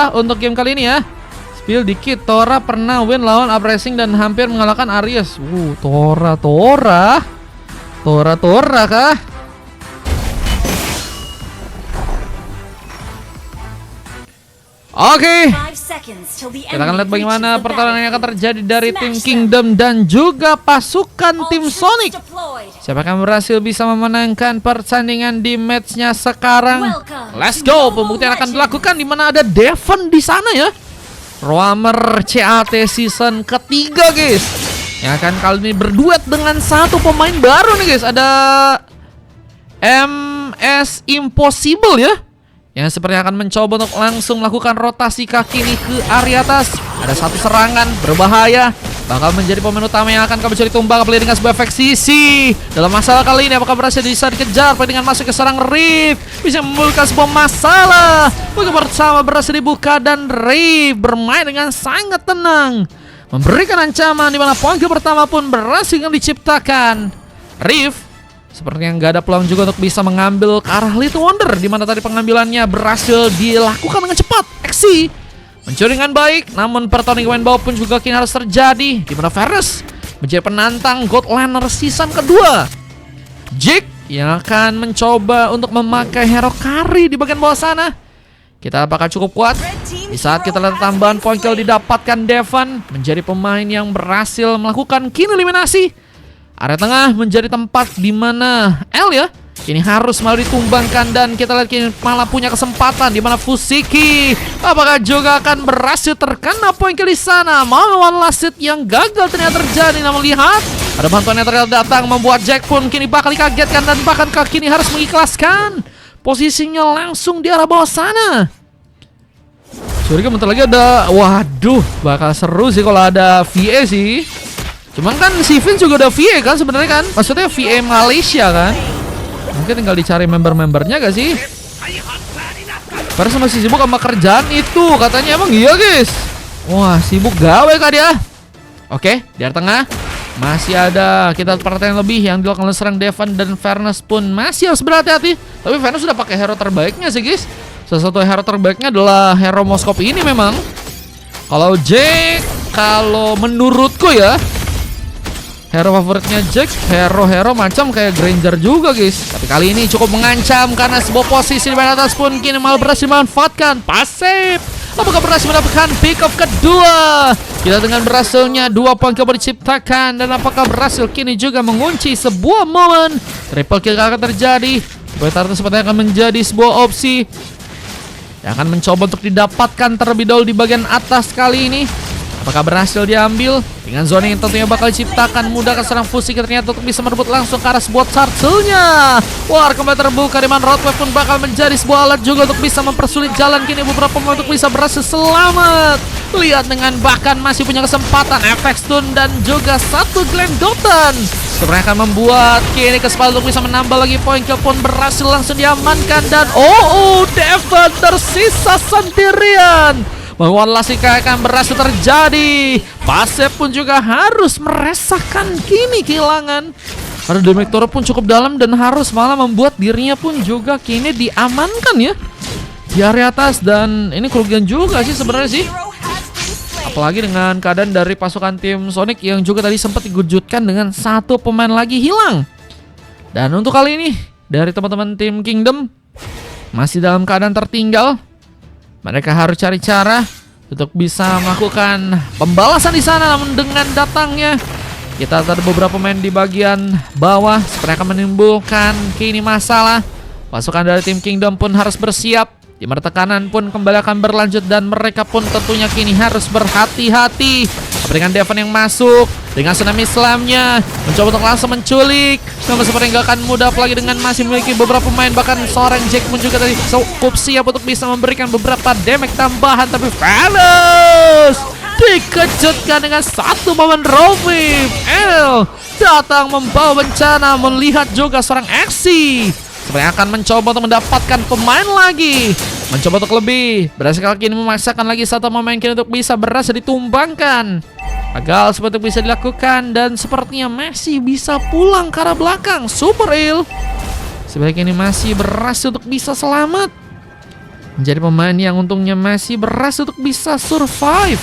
ya untuk game kali ini ya. Spill dikit, Tora pernah win lawan Upracing dan hampir mengalahkan Aries. Tora kah? Oke, kita akan lihat bagaimana pertarungan yang akan terjadi dari tim Kingdom dan juga pasukan tim Sonic. Siapa yang berhasil bisa memenangkan pertandingan di matchnya sekarang? Let's go, pembuktian akan dilakukan di mana ada Devon di sana ya. Roamer CAT season ketiga guys, yang akan kali ini berduet dengan satu pemain baru nih guys. Ada MS Impossible ya, yang sepertinya akan mencoba untuk langsung melakukan rotasi kaki ini ke area atas. Ada satu serangan berbahaya, bakal menjadi pemain utama yang akan menjadi tumbang apalagi dengan sebuah efek sisi. Dalam masalah kali ini apakah berhasil bisa dikejar dengan masuk ke serang Rift, bisa menimbulkan sebuah masalah. Maka bersama berhasil dibuka dan Rift bermain dengan sangat tenang, memberikan ancaman di mana poin pertama pun berhasil diciptakan. Rift sepertinya nggak ada peluang juga untuk bisa mengambil ke arah Little Wonder, di mana tadi pengambilannya berhasil dilakukan dengan cepat. Eksi mencuri dengan baik, namun pertandingan bawah pun juga kini harus terjadi, di mana Varus menjadi penantang God Laner season kedua. Jake yang akan mencoba untuk memakai hero carry di bagian bawah sana. Kita apakah cukup kuat? Di saat kita lihat tambahan poin kill didapatkan Devon menjadi pemain yang berhasil melakukan kini eliminasi. Area tengah menjadi tempat di mana L ya kini harus malah ditumbangkan, dan kita lihat kini malah punya kesempatan di mana Fusiki apakah juga akan berhasil terkena poin kill di sana. Melawan Lasit yang gagal ternyata terjadi, namun lihat ada bantuan yang ternyata datang membuat Jack pun kini bakal dikagetkan dan bahkan kini harus mengikhlaskan posisinya langsung di arah bawah sana. Curiga bentar lagi ada, waduh bakal seru sih kalau ada VA sih. Cuman kan si Vin juga udah VA kan sebenarnya kan, maksudnya VA Malaysia kan. Mungkin tinggal dicari member-membernya gak sih? Karena masih sibuk sama kerjaan itu katanya. Emang iya guys? Wah sibuk gawe kah dia? Oke, di area tengah masih ada kita perhatian lebih yang dilakukan oleh serang Devon, dan Fairness pun masih harus berhati-hati. Tapi Fairness sudah pakai hero terbaiknya sih guys. Salah satu hero terbaiknya adalah hero Moskop ini memang. Kalau Jack, kalau menurutku ya, hero favoritnya Jack, hero macam kayak Granger juga guys. Tapi kali ini cukup mengancam karena sebuah posisi di bagian atas pun kini malah berhasil dimanfaatkan. Pasif, apakah berhasil mendapatkan pick up kedua? Kita dengan berhasilnya 2 poin kill diciptakan, dan apakah berhasil kini juga mengunci sebuah momen triple kill akan terjadi. Betar sepertinya akan menjadi sebuah opsi yang akan mencoba untuk didapatkan terlebih dahulu di bagian atas kali ini. Apakah berhasil diambil dengan zona yang tentunya bakal diciptakan mudah ke serang Fusiki ternyata untuk bisa merebut langsung ke arah sebuah turtle-nya. War kembali terbuka, di mana Roadway pun bakal menjadi sebuah alat juga untuk bisa mempersulit jalan kini beberapa pemain untuk bisa berhasil selamat. Lihat dengan bahkan masih punya kesempatan efek stun dan juga satu Glenn Dotan. Sebenarnya akan membuat kini kesempatan untuk bisa menambah lagi poin kill pun berhasil langsung diamankan, dan Devon tersisa sendirian. Melawan Lasika akan berhasil terjadi. Pasif pun juga harus meresahkan kini kehilangan. Karena damage Toro pun cukup dalam dan harus malah membuat dirinya pun juga kini diamankan ya di area atas, dan ini kerugian juga sih sebenarnya sih. Apalagi dengan keadaan dari pasukan tim Sonic yang juga tadi sempat digujutkan dengan satu pemain lagi hilang. Dan untuk kali ini dari teman-teman tim Kingdom masih dalam keadaan tertinggal. Mereka harus cari cara untuk bisa melakukan pembalasan di sana, namun dengan datangnya kita ada beberapa pemain di bagian bawah seperti akan menimbulkan kini masalah. Pasukan dari tim Kingdom pun harus bersiap, di mana tekanan pun kembali akan berlanjut, dan mereka pun tentunya kini harus berhati-hati. Dengan Devon yang masuk dengan tsunami slamnya mencoba untuk langsung menculik, namun seperti nggak akan mudah apalagi dengan masih memiliki beberapa pemain. Bahkan seorang Jack pun juga tadi cukup siap untuk bisa memberikan beberapa damage tambahan. Tapi Valus dikejutkan dengan satu momen Rovim. L datang membawa bencana, melihat juga seorang Exi sebenarnya akan mencoba untuk mendapatkan pemain lagi, mencoba untuk lebih berhasil kali ini memaksakan lagi satu pemain kini untuk bisa berhasil ditumbangkan. Gagal seperti bisa dilakukan, dan sepertinya masih bisa pulang ke arah belakang. Super Ill sebaliknya ini masih berhasil untuk bisa selamat. menjadi pemain yang untungnya masih berhasil untuk bisa survive.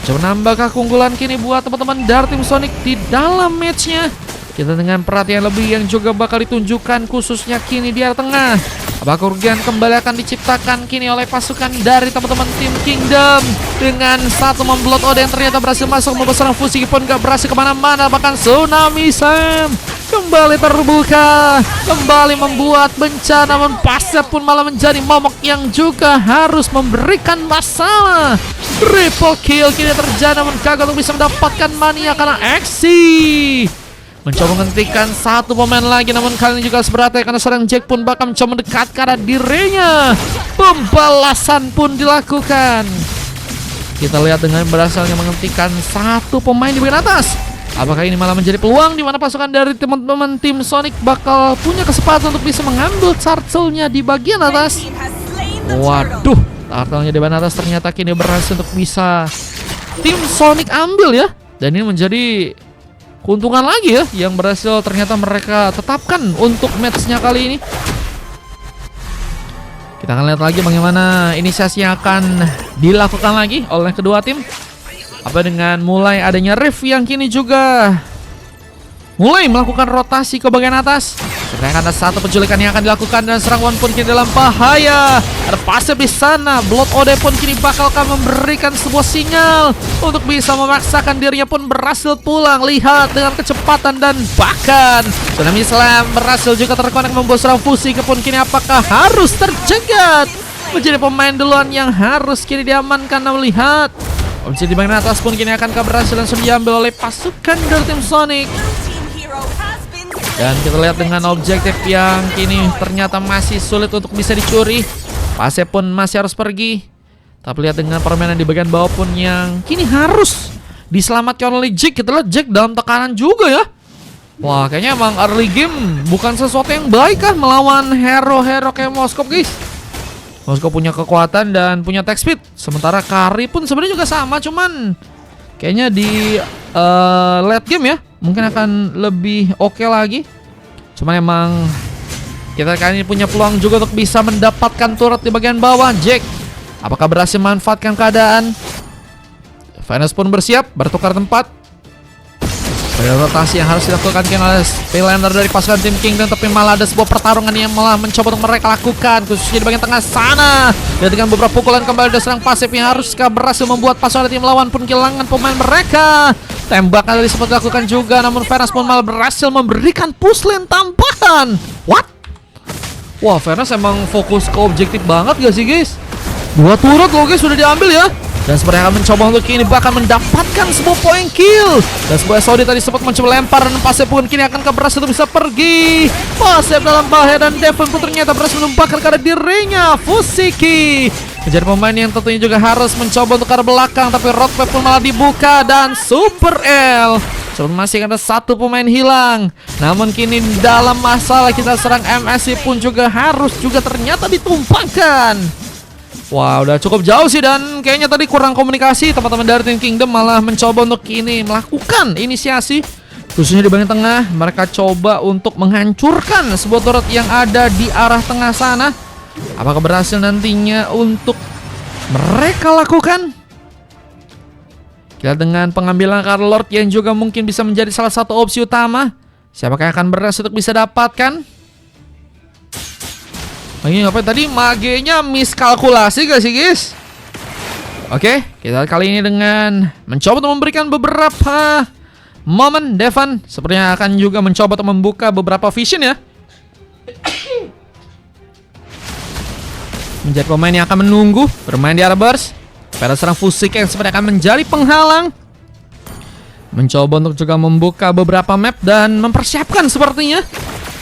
Coba nambahkah keunggulan kini buat teman-teman dari tim Sonic di dalam matchnya. Kita dengan perhatian lebih yang juga bakal ditunjukkan khususnya kini di area tengah. Apakah kerugian kembali akan diciptakan kini oleh pasukan dari teman-teman tim Kingdom dengan satu memblot Ode yang ternyata berhasil masuk membuat serang Fushigi pun gak berhasil kemana-mana. Bahkan Tsunami Sam kembali terbuka, kembali membuat bencana, namun pasnya pun malah menjadi momok yang juga harus memberikan masalah. Triple kill kini terjadi, namun gagal untuk bisa mendapatkan mania karena Exi mencoba menghentikan satu pemain lagi, namun kali ini juga seberatnya karena seorang Jack pun bakal mencoba mendekat ke arah dirinya. Pembalasan pun dilakukan. Kita lihat dengan berhasilnya menghentikan satu pemain di bagian atas. Apakah ini malah menjadi peluang di mana pasukan dari teman-teman tim Sonic bakal punya kesempatan untuk bisa mengambil turtle-nya di bagian atas? Waduh, turtle-nya di bagian atas ternyata kini berhasil untuk bisa tim Sonic ambil ya. Dan ini menjadi keuntungan lagi ya yang berhasil ternyata mereka tetapkan untuk matchnya kali ini. Kita akan lihat lagi bagaimana inisiasi yang akan dilakukan lagi oleh kedua tim. Apa dengan mulai adanya Rift yang kini juga mulai melakukan rotasi ke bagian atas. Sebenarnya ada satu penculikan yang akan dilakukan dan serangan pun kini dalam bahaya. Ada pasif di sana. Blood Ode pun kini bakalkan memberikan sebuah sinyal untuk bisa memaksakan dirinya pun berhasil pulang. Lihat dengan kecepatan dan bahkan Tsunami Slam berhasil juga terkonek membuat serang Fushigi pun kini apakah harus tercegat menjadi pemain duluan yang harus kini diamankan. Nah, melihat opsi di bagian atas pun kini akan keberhasilan sudah diambil oleh pasukan dari tim Sonic. Dan kita lihat dengan objektif yang kini ternyata masih sulit untuk bisa dicuri. Pasnya pun masih harus pergi. Tapi lihat dengan permainan di bagian bawah pun yang kini harus diselamatkan oleh Jack. Kita lihat Jack dalam tekanan juga ya. Wah, kayaknya emang early game bukan sesuatu yang baik kah melawan hero-hero kayak Moskop, guys. Moskop punya kekuatan dan punya attack speed. Sementara Kari pun sebenarnya juga sama, cuman kayaknya di late game ya mungkin akan lebih oke lagi. Cuman emang kita kali ini punya peluang juga untuk bisa mendapatkan turret di bagian bawah. Jack apakah berhasil memanfaatkan keadaan? Venus pun bersiap bertukar tempat. Ada rotasi yang harus dilakukan oleh Spylander dari pasukan tim Kingdom, tapi malah ada sebuah pertarungan yang malah mencoba untuk mereka lakukan khususnya di bagian tengah sana. Dan dengan beberapa pukulan kembali ada serang pasif yang harus berhasil membuat pasukan tim lawan pun kehilangan pemain mereka. Tembakan dari sempat dilakukan juga, namun Venus pun malah berhasil memberikan push lane tambahan. What? Wah, Venus emang fokus ke objektif banget gak sih, guys? Dua turret loh guys sudah diambil ya. Dan sebenarnya akan mencoba untuk kini bahkan mendapatkan sebuah point kill. Dan sebuah SOD tadi sempat mencoba lempar dan pasif pun kini akan berhasil untuk bisa pergi. Pasif dalam bahaya dan Devon pun ternyata berhasil menumpahkan ke arah dirinya. Fushigi menjadi pemain yang tentunya juga harus mencoba untuk ke arah belakang, tapi roadmap pun malah dibuka dan Super L. Masih ada satu pemain hilang. Namun kini dalam masalah kita serang MSC pun juga harus juga ternyata ditumpahkan. Wah, udah cukup jauh sih dan kayaknya tadi kurang komunikasi. Teman-teman dari tim Kingdom malah mencoba untuk kini melakukan inisiasi khususnya di bagian tengah. Mereka coba untuk menghancurkan sebuah turret yang ada di arah tengah sana. Apakah berhasil nantinya untuk mereka lakukan? Kita dengan pengambilan Lord yang juga mungkin bisa menjadi salah satu opsi utama. Siapakah yang akan berhasil untuk bisa dapatkan? Ini ngapain tadi? Magenya miskalkulasi gak sih guys? Oke, kita kali ini dengan mencoba untuk memberikan beberapa momen. Devon sepertinya akan juga mencoba untuk membuka beberapa vision ya. Menjadi pemain yang akan menunggu bermain di arah burst. Pada serang Fushigi yang sepertinya akan menjadi penghalang. Mencoba untuk juga membuka beberapa map dan mempersiapkan sepertinya.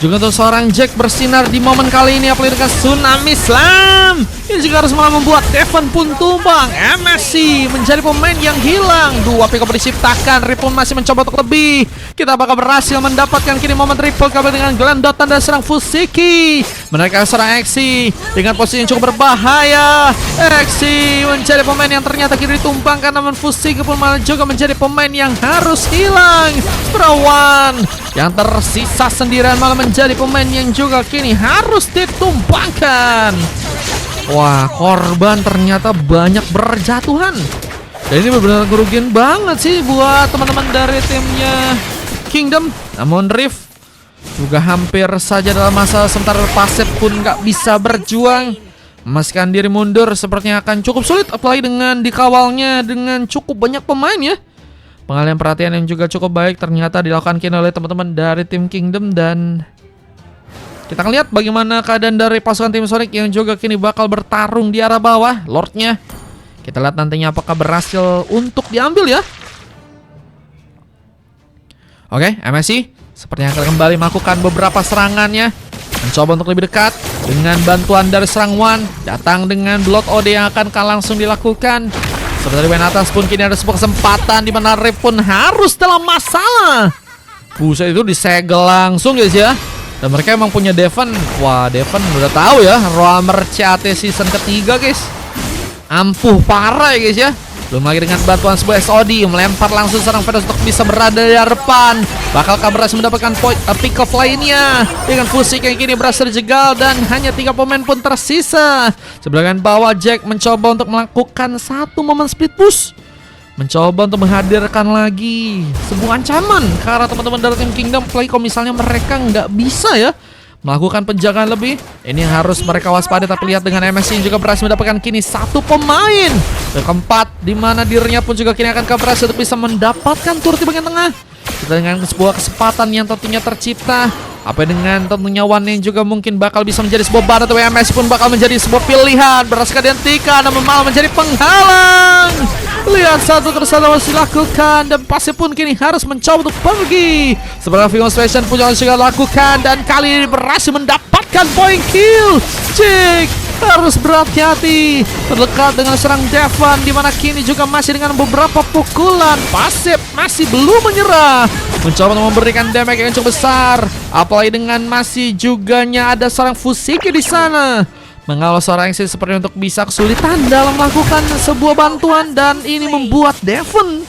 Juga untuk seorang Jack bersinar di momen kali ini apalagi dengan Tsunami Slam. Ini juga harus malah membuat Devon pun tumbang. MSC menjadi pemain yang hilang. Dua pick up diciptakan. Rip pun masih mencoba untuk lebih. Kita bakal berhasil mendapatkan kini momen triple kabel dengan Glendot dan serang Fushigi. Mereka serang Exi dengan posisi yang cukup berbahaya. Exi menjadi pemain yang ternyata kini ditumbangkan, namun Fushigi pun malah juga menjadi pemain yang harus hilang. Perawan yang tersisa sendirian malah menjadi pemain yang juga kini harus ditumbangkan. Wah, korban ternyata banyak berjatuhan. Dan ini benar-benar kerugian banget sih buat teman-teman dari timnya Kingdom. Namun Rift juga hampir saja dalam masa sementara Pasep pun nggak bisa berjuang. Memastikan diri mundur sepertinya akan cukup sulit, apalagi dengan dikawalnya dengan cukup banyak pemain ya. Pengalihan perhatian yang juga cukup baik ternyata dilakukan kini oleh teman-teman dari tim Kingdom. Dan kita akan lihat bagaimana keadaan dari pasukan tim Sonic yang juga kini bakal bertarung di arah bawah. Lordnya kita lihat nantinya apakah berhasil untuk diambil ya. Oke, MSI sepertinya akan kembali melakukan beberapa serangannya, mencoba untuk lebih dekat dengan bantuan dari serang One. Datang dengan Blood OD yang akan langsung dilakukan. Seperti di atas pun kini ada sebuah kesempatan di mana Rip pun harus dalam masalah. Buset, itu disegel langsung guys ya. Dan mereka emang punya Devon. Wah, Devon udah tahu ya, Roamer CAT season ketiga guys. Ampuh parah ya guys ya. Belum lagi dengan bantuan sebuah SOD melempar langsung serang Venus untuk bisa berada di depan. Bakankah berhasil mendapatkan pick off lainnya dengan Fusik yang kini berhasil dijegal dan hanya 3 pemain pun tersisa. Sebelah bawah Jack mencoba untuk melakukan satu momen split push, mencoba untuk menghadirkan lagi sebuah ancaman ke arah teman-teman dari tim Kingdom. Play kalau misalnya mereka nggak bisa ya melakukan penjagaan lebih, ini harus mereka waspada. Tapi lihat dengan MSI juga berhasil mendapatkan kini satu pemain yang keempat, di mana dirinya pun juga kini akan berhasil untuk bisa mendapatkan turret di bagian tengah. Kita dengan sebuah kesempatan yang tentunya tercipta. Apa dengan tentunya One yang juga mungkin bakal bisa menjadi sebuah badan, atau MSI pun bakal menjadi sebuah pilihan. Berhasil dihentikan dan malah menjadi penghalang. Lihat satu persatu masih lakukan dan pasti pun kini harus mencoba untuk pergi. Sebenarnya Film Station pun juga lakukan dan kali ini berhasil mendapatkan point kill. Cik harus berhati-hati terdekat dengan serang Devon, di mana kini juga masih dengan beberapa pukulan. Pasif masih belum menyerah, mencoba untuk memberikan damage yang cukup besar. Apalagi dengan masih juganya ada seorang Fusiki di sana. Mengawal seorang Exit seperti untuk bisa kesulitan dalam melakukan sebuah bantuan. Dan ini membuat Devon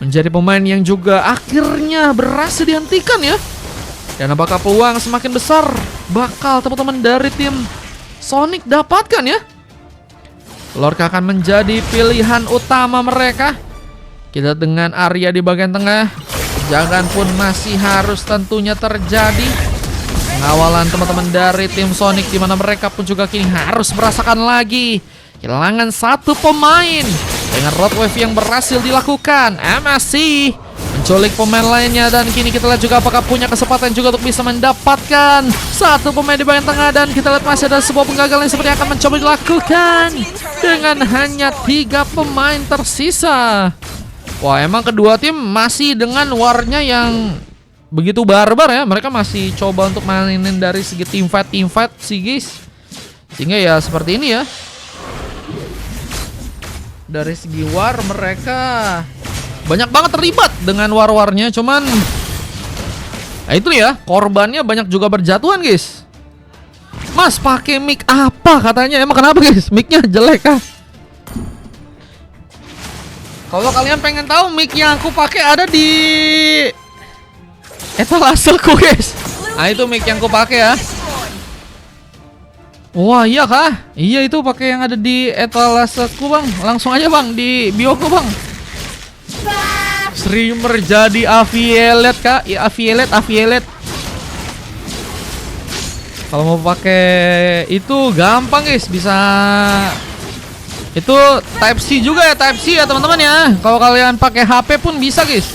menjadi pemain yang juga akhirnya berhasil dihentikan ya. Dan apakah peluang semakin besar bakal teman-teman dari tim Sonic dapatkan ya? Lorca akan menjadi pilihan utama mereka. Kita dengan Arya di bagian tengah. Jangan pun masih harus tentunya terjadi. Pengawalan teman-teman dari tim Sonic, di mana mereka pun juga kini harus merasakan lagi kehilangan satu pemain dengan road wave yang berhasil dilakukan. MSI menculik pemain lainnya, dan kini kita lihat juga apakah punya kesempatan juga untuk bisa mendapatkan satu pemain di bagian tengah. Dan kita lihat masih ada sebuah penggagalan yang seperti akan mencoba dilakukan dengan hanya 3 pemain tersisa. Wah, emang kedua tim masih dengan warnya yang begitu barbar ya. Mereka masih coba untuk mainin dari segi team fight sih guys. Sehingga ya seperti ini ya. Dari segi war mereka banyak banget terlibat dengan war-warnya. Cuman nah itu ya, korbannya banyak juga berjatuhan guys. Mas pakai mic apa katanya? Emang kenapa guys? Micnya jelek kah? Kalau kalian pengen tahu, mic yang aku pakai ada di etalaseku guys. Nah itu mic yang aku pakai ya. Wah iya kah? Iya itu pakai yang ada di etalaseku bang. Langsung aja bang di bioku bang. Streamer jadi affiliate kak? Ya affiliate. Kalau mau pakai itu gampang guys, bisa. Itu Type C juga ya, Type C ya teman-teman ya. Kalau kalian pakai HP pun bisa guys.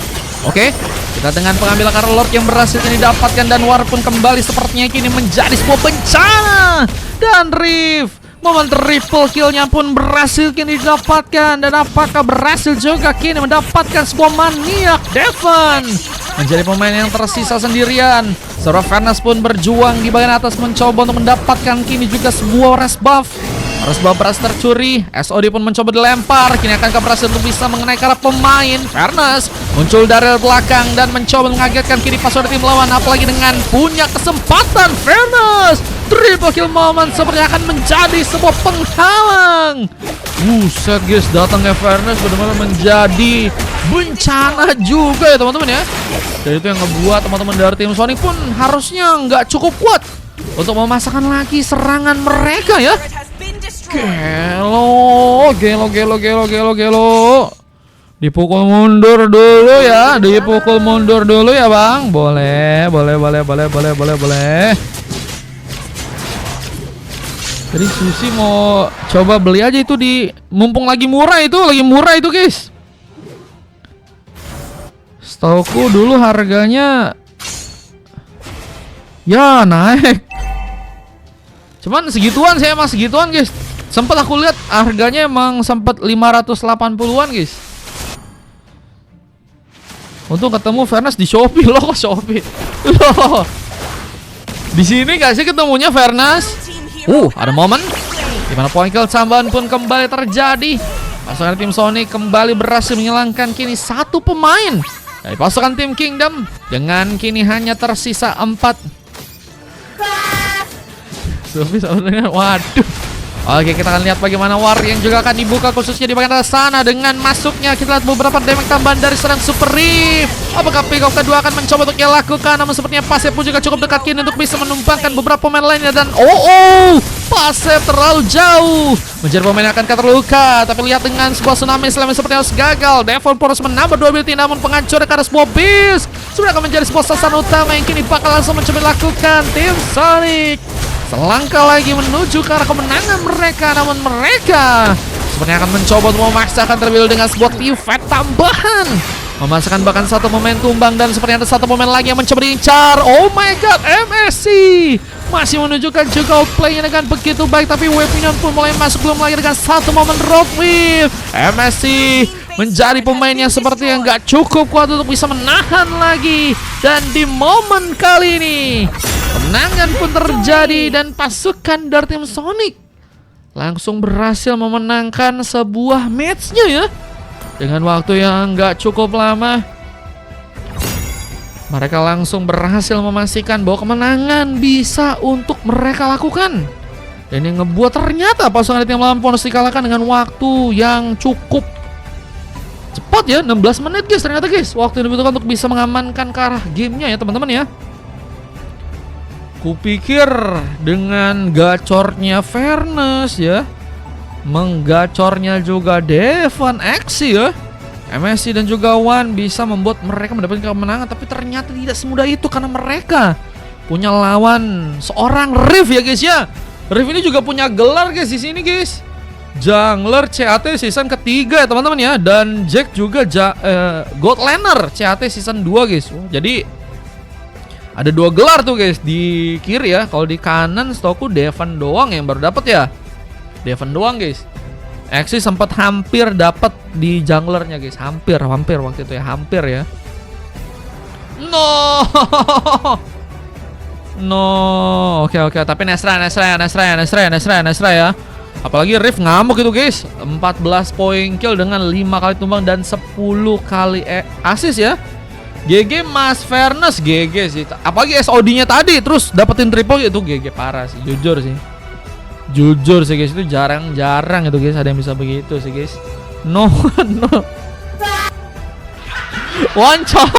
Oke. Kita dengan pengambilan Karl Lord yang berhasil ini dapatkan, dan War pun kembali sepertinya kini menjadi sebuah bencana. Dan Rift, momen triple killnya pun berhasil kini didapatkan. Dan apakah berhasil juga kini mendapatkan sebuah maniak Devon menjadi pemain yang tersisa sendirian. Seorang Venus pun berjuang di bagian atas mencoba untuk mendapatkan kini juga sebuah rest buff. Harus berhasil tercuri. SOD pun mencoba dilempar. Kini akan berhasil untuk bisa mengenai ke arah pemain. Fairness muncul dari belakang dan mencoba mengagetkan kiri pasukan tim lawan. Apalagi dengan punya kesempatan Fairness. Triple kill moment sepertinya akan menjadi sebuah penghalang. Buset guys, datangnya Fairness benar-benar menjadi bencana juga ya teman-teman ya. Dan itu yang ngebuat teman-teman dari tim Sonic pun harusnya nggak cukup kuat untuk memasakkan lagi serangan mereka ya. Gelo. Dipukul mundur dulu ya, Bang. Boleh. Jadi Susi mau coba beli aja itu mumpung lagi murah itu guys. Setauku dulu harganya ya naik. Cuman segituan guys. Sempat aku lihat harganya emang sempat 580-an guys. Untung ketemu Fairness di Shopee loh, Shopee. Loh. Di sini gak sih ketemunya Fairness? Ada momen di mana point kill tambahan pun kembali terjadi. Pasukan tim Sonic kembali berhasil menghilangkan kini satu pemain dari pasukan tim Kingdom dengan kini hanya tersisa 4. Sofi sama dengan waduh. Oke, kita akan lihat bagaimana war yang juga akan dibuka khususnya di bagian atas sana dengan masuknya. Kita lihat beberapa damage tambahan dari serang Super Reef. Apakah pick off kedua akan mencoba untuk dilakukan? Namun sepertinya Pasep pun juga cukup dekat kini untuk bisa menumpangkan beberapa pemain lainnya. Dan Pasep terlalu jauh menjadi pemain yang akan terluka. Tapi lihat dengan sebuah tsunami slam sepertinya harus gagal. Devon Force menambah 2 ability namun penghancur ke arah sebuah bis sudah akan menjadi sebuah sasaran utama yang kini bakal langsung mencoba dilakukan tim Sonic. Selangkah lagi menuju ke arah kemenangan mereka, namun mereka sepertinya akan mencoba untuk memaksakan terlebih dengan sebuah pivot tambahan, memasukkan bahkan satu pemain tumbang dan sepertinya ada satu pemain lagi yang mencoba diincar. Oh my god, MSC masih menunjukkan juga outplay-nya dengan begitu baik, tapi Weaponion pun mulai masuk belum lagi dengan satu momen rock wave. MSC menjadi pemain yang seperti yang gak cukup kuat untuk bisa menahan lagi. Dan di momen kali ini kemenangan pun terjadi dan pasukan dari tim Sonic langsung berhasil memenangkan sebuah matchnya ya. Dengan waktu yang gak cukup lama mereka langsung berhasil memastikan bahwa kemenangan bisa untuk mereka lakukan. Dan yang ngebuat ternyata pasukan tim lawan pun harus dikalahkan dengan waktu yang cukup cepat ya, 16 menit guys ternyata guys. Waktu yang dibutuhkan untuk bisa mengamankan ke arah gamenya ya teman-teman ya. Kupikir dengan gacornya Fairness ya, menggacornya juga Devon X ya, MSC dan juga Wan bisa membuat mereka mendapatkan kemenangan. Tapi ternyata tidak semudah itu karena mereka punya lawan seorang Riff ya guys ya. Riff ini juga punya gelar guys di sini guys. Jungler CAT season ketiga ya teman-teman ya. Dan Jack juga God Laner CAT season 2 guys. Jadi ada 2 gelar tuh guys di kiri ya. Kalau di kanan setahu Devon doang yang baru dapat ya. Devon doang guys. Axie sempat hampir dapat di junglernya guys. Hampir waktu itu ya, hampir ya. No. Oke. Tapi Nesra ya. Apalagi Riff ngamuk itu guys. 14 point kill dengan 5 kali tumbang dan 10 kali assist ya. GG Mas Fairness, GG sih. Apalagi SOD-nya tadi terus dapetin triple itu GG parah sih, jujur sih guys, itu jarang itu guys ada yang bisa begitu sih guys. No. One shot.